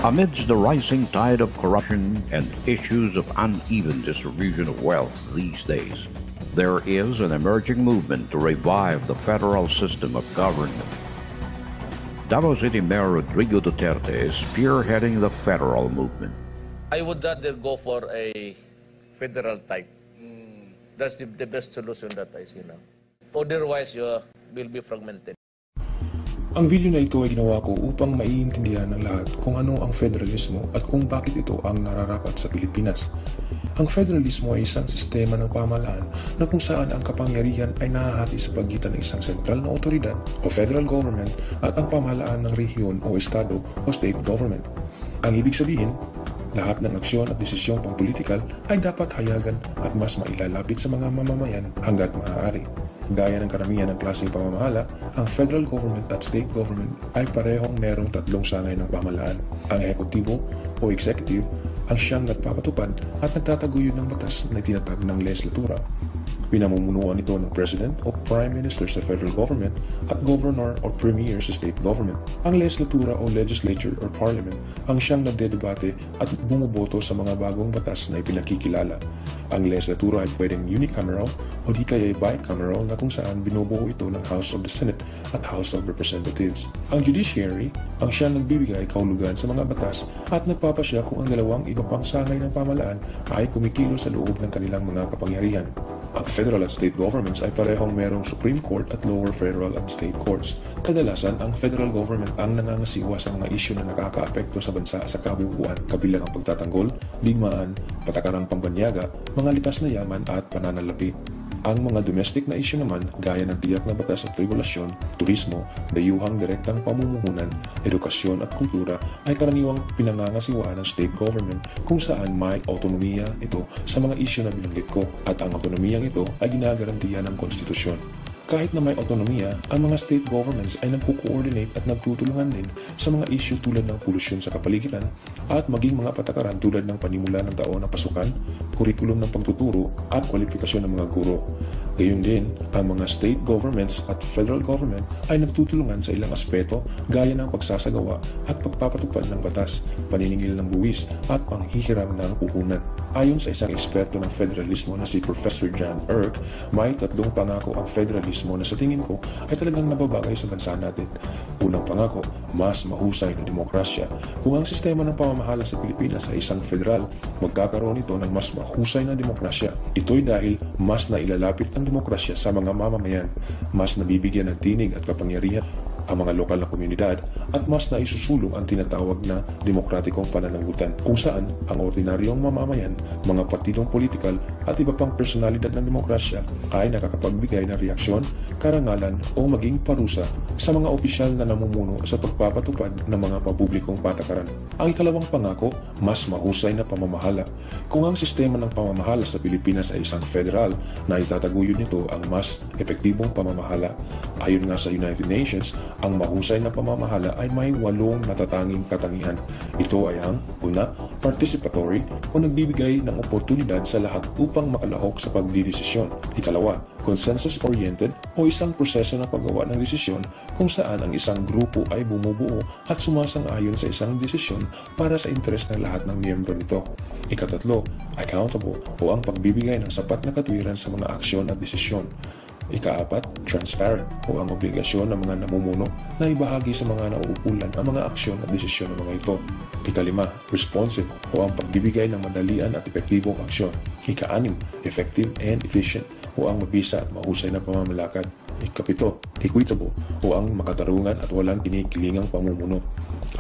Amidst the rising tide of corruption and issues of uneven distribution of wealth these days, there is an emerging movement to revive the federal system of government. Davao City Mayor Rodrigo Duterte is spearheading the federal movement. I would rather go for a federal type. That's the best solution that I see now. Otherwise, you will be fragmented. Ang video na ito ay ginawa ko upang maiintindihan ng lahat kung ano ang federalismo at kung bakit ito ang nararapat sa Pilipinas. Ang federalismo ay isang sistema ng pamahalaan na kung saan ang kapangyarihan ay nahahati sa pagitan ng isang sentral na otoridad o federal government at ang pamahalaan ng rehiyon o estado o state government. Ang ibig sabihin, lahat ng aksyon at desisyong pangpolitikal ay dapat hayagan at mas mailalapit sa mga mamamayan hanggat maaari. Gaya ng karamihan ng klaseng pamamahala, ang federal government at state government ay parehong merong tatlong sangay ng pamahalaan. Ang ehekutibo o executive ang siyang nagpapatupad at nagtataguyod ng batas na tinatag ng legislatura. Pinamumunuan ito ng President o Prime Minister sa federal government at Governor o Premier sa state government. Ang legislatura o legislature or parliament ang siyang nagdedebate at bumuboto sa mga bagong batas na ipinakikilala. Ang legislatura ay pwedeng unicameral o di kaya bicameral na kung saan binubuo ito ng House of the Senate at House of Representatives. Ang judiciary ang siyang nagbibigay kahulugan sa mga batas at nagpapasya kung ang dalawang iba pang sangay ng pamahalaan ay kumikilos sa loob ng kanilang mga kapangyarihan. Ang federal at state governments ay parehong merong Supreme Court at lower federal and state courts. Kadalasan, ang federal government ang nangangasiwa sa mga isyu na nakakaapekto sa bansa sa kabuuan, kabilang ang pagtatanggol, digmaan, patakarang pambanyaga, mga likas na yaman at pananalapi. Ang mga domestic na isyu naman, gaya ng tiyak na batas at regulasyon, turismo, dayuhang direktang pamumuhunan, edukasyon at kultura ay karaniwang pinangangasiwaan ng state government kung saan may autonomiya ito sa mga isyu na binanggit ko at ang autonomiyang ito ay ginagarantiya ng konstitusyon. Kahit na may autonomiya, ang mga state governments ay nagko-coordinate at nagtutulungan din sa mga issue tulad ng polusyon sa kapaligiran at maging mga patakaran tulad ng panimula ng taon ng pasukan, kurikulum ng pagtuturo at kwalifikasyon ng mga guro. Gayon din, ang mga state governments at federal government ay nagtutulungan sa ilang aspeto gaya ng pagsasagawa at pagpapatupad ng batas, paniningil ng buwis at panghihiram ng puhunan. Ayon sa isang eksperto ng federalismo na si Professor John Erck, may tatlong pangako ang federalismo na sa tingin ko ay talagang nababagay sa bansa natin. Unang pangako, mas mahusay na demokrasya. Kung ang sistema ng pamamahala sa Pilipinas ay isang federal, magkakaroon ito ng mas mahusay na demokrasya. Ito'y dahil mas nailalapit ang demokrasya sa mga mamamayan, mas nabibigyan ng tinig at kapangyarihan ang mga lokal na komunidad at mas naisusulong ang tinatawag na demokratikong pananagutan kung saan ang ordinaryong mamamayan, mga partidong politikal at iba pang personalidad ng demokrasya ay nakakapagbigay ng reaksyon, karangalan o maging parusa sa mga opisyal na namumuno sa pagpapatupad ng mga papublikong patakaran. Ang ikalawang pangako, mas mahusay na pamamahala. Kung ang sistema ng pamamahala sa Pilipinas ay isang federal, na itataguyod nito ang mas epektibong pamamahala. Ayon nga sa United Nations, ang mahusay na pamamahala ay may 8 natatanging katangian. Ito ay ang una, participatory o nagbibigay ng oportunidad sa lahat upang makalahok sa pagdidesisyon. Ikalawa, consensus-oriented o isang proseso ng paggawa ng desisyon kung saan ang isang grupo ay bumubuo at sumasang-ayon sa isang desisyon para sa interes ng lahat ng miyembro nito. Ikatatlo, accountable o ang pagbibigay ng sapat na katwiran sa mga aksyon at desisyon. Ikaapat, transparent o ang obligasyon ng mga namumuno na ibahagi sa mga nauukulan ang mga aksyon at desisyon ng mga ito. Ikalima, responsive o ang pagbibigay ng madalian at epektibong aksyon. Ikaanim, effective and efficient o ang mabisa at mahusay na pamamalakad. Ikapito, equitable o ang makatarungan at walang kinikilingang pamumuno.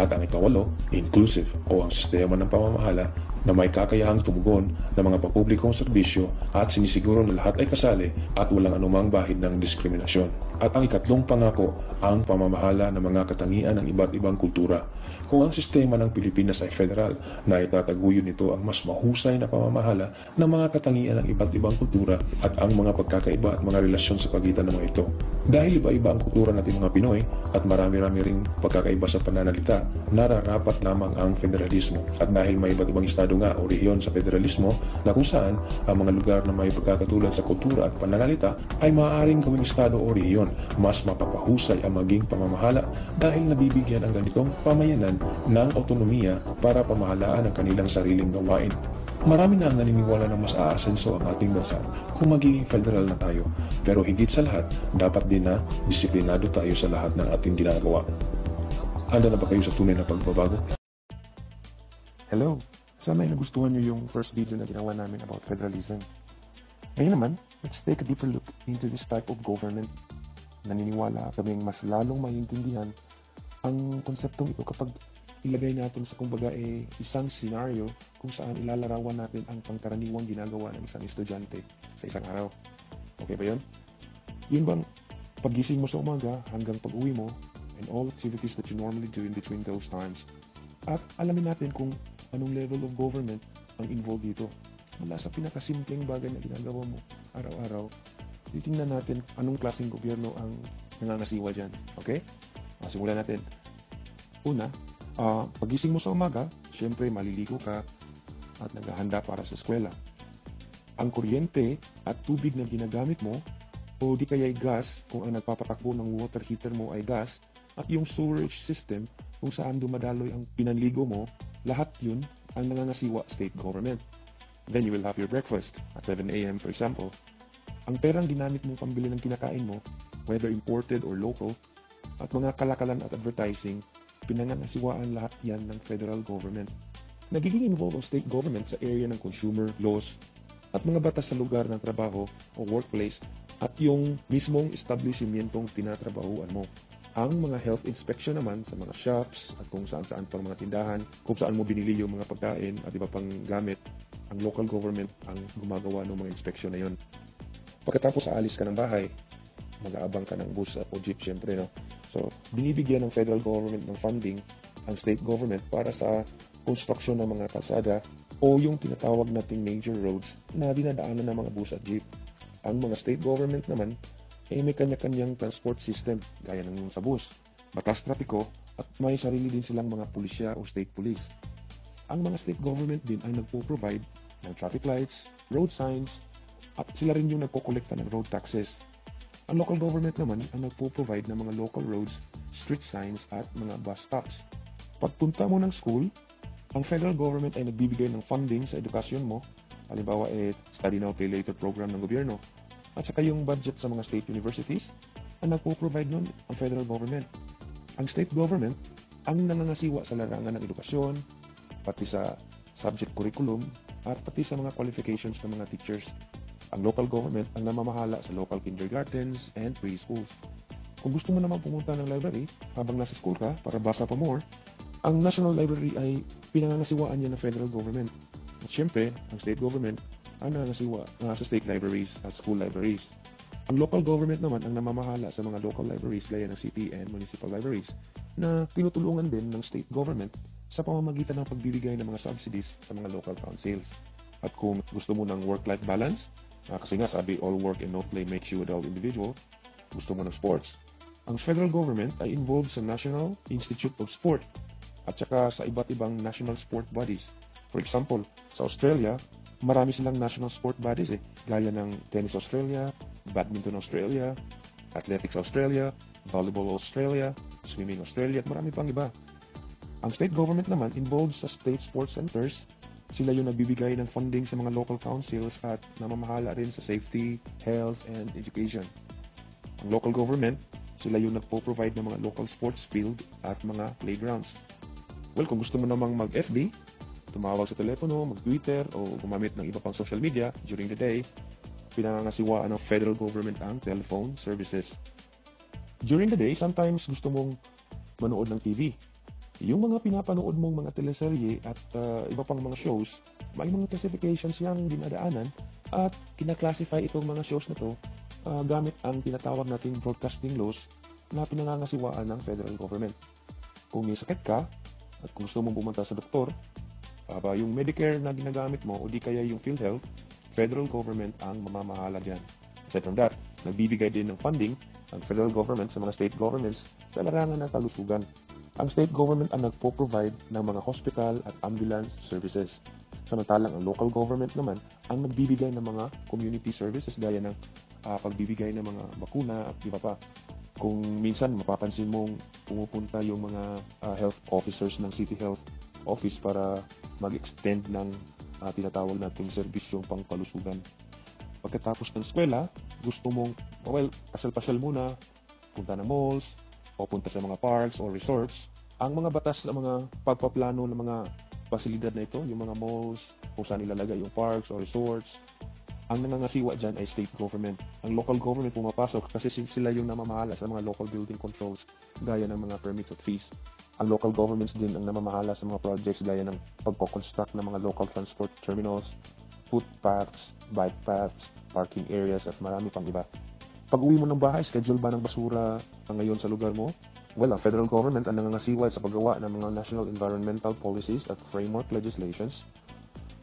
At ang ikawalo, inclusive o ang sistema ng pamamahala na may kakayahang tumugon ng mga papublikong serbisyo at sinisiguro na lahat ay kasali at walang anumang bahid ng diskriminasyon. At ang ikatlong pangako, ang pamamahala ng mga katangian ng iba't ibang kultura. Kung ang sistema ng Pilipinas ay federal, na itataguyod nito ang mas mahusay na pamamahala ng mga katangian ng iba't ibang kultura at ang mga pagkakaiba at mga relasyon sa pagitan ng mga ito. Dahil iba-iba ang kultura natin mga Pinoy at marami-rami ring pagkakaiba sa pananalita, nararapat lamang ang federalismo. At dahil may iba't ibang estado estado nga o rehiyon sa federalismo na kung saan ang mga lugar na may pagkakatulad sa kultura at pananalita ay maaaring gawing estado o rehiyon. Mas mapapahusay ang maging pamamahala dahil nabibigyan ang ganitong pamayanan ng autonomiya para pamahalaan ang kanilang sariling gawain. Marami na ang naniniwala na mas aasenso ang ating bansa kung magiging federal na tayo. Pero higit sa lahat, dapat din na disiplinado tayo sa lahat ng ating ginagawa. Handa na ba kayo sa tunay na pagbabago? Hello! Sana ay nagustuhan nyo yung first video na ginawa namin about federalism. Ngayon naman, let's take a deeper look into this type of government. Naniniwala kaming mas lalong maintindihan ang konseptong ito kapag ilagay natin sa kumbaga isang scenario kung saan ilalarawan natin ang pangkaraniwang ginagawa ng isang estudyante sa isang araw. Okay ba yun? Yun bang pagising mo sa umaga hanggang pag-uwi mo and all activities that you normally do in between those times. At alamin natin kung anong level of government ang involved dito. Mula sa pinakasimpleng bagay na ginagawa mo araw-araw, titingnan natin anong klaseng gobyerno ang nangangasiwa dyan. Okay? Simulan natin. Una, pagising mo sa umaga, syempre maliligo ka at naghahanda para sa eskwela. Ang kuryente at tubig na ginagamit mo o di kaya'y gas kung ang nagpapatakbo ng water heater mo ay gas at yung storage system kung saan dumadaloy ang pinanligo mo, lahat yun ang nangangasiwa state government. Then you will have your breakfast at 7 a.m. for example. Ang perang ginamit mong pambili ng kinakain mo, whether imported or local, at mga kalakalan at advertising, pinangangasiwaan lahat yan ng federal government. Nagiging involved ang state government sa area ng consumer laws at mga batas sa lugar ng trabaho o workplace at yung mismong establishmentong tinatrabahuan mo. Ang mga health inspection naman sa mga shops at kung saan-saan pang mga tindahan, kung saan mo binili yung mga pagkain at iba pang gamit, ang local government ang gumagawa ng mga inspection na yun. Pagkatapos aalis ka ng bahay, mag-aabang ka ng bus o jeep syempre, no? So, binibigyan ng federal government ng funding ang state government para sa construction ng mga kalsada o yung tinatawag nating major roads na dinadaanan ng mga bus at jeep. Ang mga state government naman may kanya-kanyang transport system gaya ng sa bus, batas trapiko at may sarili din silang mga pulisya o state police. Ang mga state government din ay nagpo-provide ng traffic lights, road signs at sila rin yung nagko-kolekta ng road taxes. Ang local government naman ang nagpo-provide ng mga local roads, street signs at mga bus stops. Pagpunta mo ng school, ang federal government ay nagbibigay ng funding sa edukasyon mo, halimbawa Study Now Pay Later program ng gobyerno, at saka yung budget sa mga state universities, ang nagpo-provide nun ang federal government. Ang state government ang nangangasiwa sa larangan ng edukasyon, pati sa subject curriculum, at pati sa mga qualifications ng mga teachers. Ang local government ang namamahala sa local kindergartens and preschools. Kung gusto mo naman pumunta ng library habang nasa school ka para basa pa more, ang National Library ay pinangangasiwaan niya ng federal government. At syempre, ang state government ang nangangasiwa sa state libraries at school libraries. Ang local government naman ang namamahala sa mga local libraries gaya ng city and municipal libraries na tinutulungan din ng state government sa pamamagitan ng pagbibigay ng mga subsidies sa mga local councils. At kung gusto mo ng work-life balance, kasi nga sabi all work and no play makes you a dull individual, gusto mo ng sports, ang federal government ay involved sa National Institute of Sport at saka sa iba't ibang national sport bodies. For example, sa Australia, marami silang national sport bodies gaya ng Tennis Australia, Badminton Australia, Athletics Australia, Volleyball Australia, Swimming Australia, at marami pang iba. Ang state government naman involved sa state sports centers. Sila yung nagbibigay ng funding sa mga local councils at namamahala rin sa safety, health, and education. Ang local government, sila yung nagpo-provide ng mga local sports field at mga playgrounds. Well, kung gusto mo namang mag-FB, tumawag sa telepono, mag-Twitter, o gumamit ng iba pang social media during the day, pinangangasiwaan ng federal government ang telephone services. During the day, sometimes gusto mong manood ng TV. Yung mga pinapanood mong mga teleserye at iba pang mga shows, may mga classifications yung dinadaanan at kinaklasify itong mga shows na to gamit ang tinatawag nating broadcasting laws na pinangangasiwaan ng federal government. Kung may sakit ka at kung gusto mong pumunta sa doktor, yung Medicare na ginagamit mo o di kaya yung PhilHealth, federal government ang mamamahala dyan. Aside from that, nagbibigay din ng funding ang federal government sa mga state governments sa larangan ng kalusugan. Ang state government ang nagpo-provide ng mga hospital at ambulance services. Samantalang ang local government naman ang nagbibigay ng mga community services gaya ng pagbibigay ng mga bakuna at iba pa. Kung minsan mapapansin mong pumupunta yung mga health officers ng City Health Office para mag-extend ng tinatawag nating serbisyong pangkalusugan. Pagkatapos ng eskwela, gusto mong, pasyal-pasyal muna, punta ng malls, o punta sa mga parks o resorts. Ang mga batas sa mga pagpaplano ng mga pasilidad na ito, yung mga malls, kung saan ilalagay yung parks o resorts, ang nangangasiwa dyan ay state government. Ang local government pumapasok kasi sila yung namamahala sa mga local building controls gaya ng mga permits at fees. Ang local governments din ang namamahala sa mga projects gaya ng pagko-construct ng mga local transport terminals, footpaths, bike paths, parking areas at marami pang iba. Pag uwi mo ng bahay, schedule ba ng basura ngayon sa lugar mo? Well, ang federal government ang nangangasiwa sa paggawa ng mga national environmental policies at framework legislations.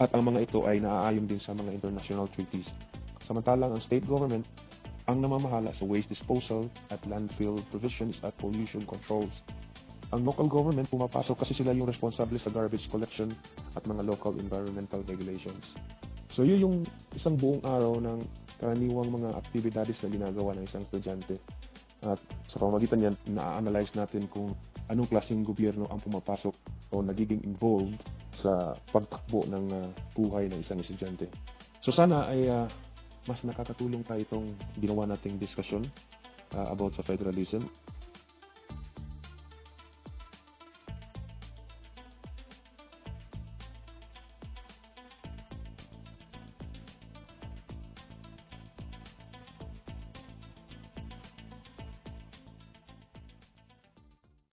At ang mga ito ay naaayon din sa mga international treaties. Samantalang ang state government ang namamahala sa waste disposal at landfill provisions at pollution controls. Ang local government pumapasok kasi sila yung responsable sa garbage collection at mga local environmental regulations. So yun yung isang buong araw ng karaniwang mga aktibidades na ginagawa ng isang estudyante. At sa pamamagitan yan, na-analyze natin kung anong klaseng gobyerno ang pumapasok o nagiging involved sa pagtakbo ng buhay ng isang estudyante. So sana ay mas nakakatulong tayo itong ginawa nating diskusyon about sa federalism.